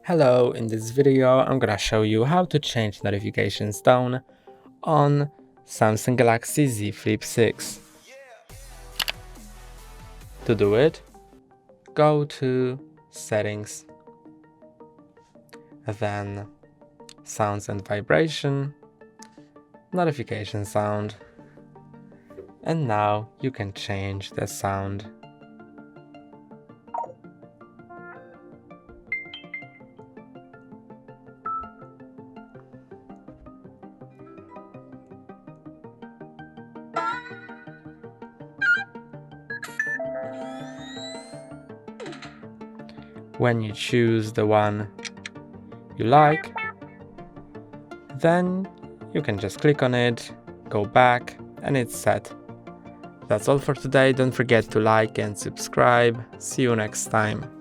Hello, in this video I'm gonna show you how to change notifications tone on Samsung Galaxy Z Flip6. To do it, go to Settings, then Sounds and Vibration, Notification Sound, and now you can change the sound. When you choose the one you like, then you can just click on it, go back, and it's set. That's all for today. Don't forget to like and subscribe. See you next time.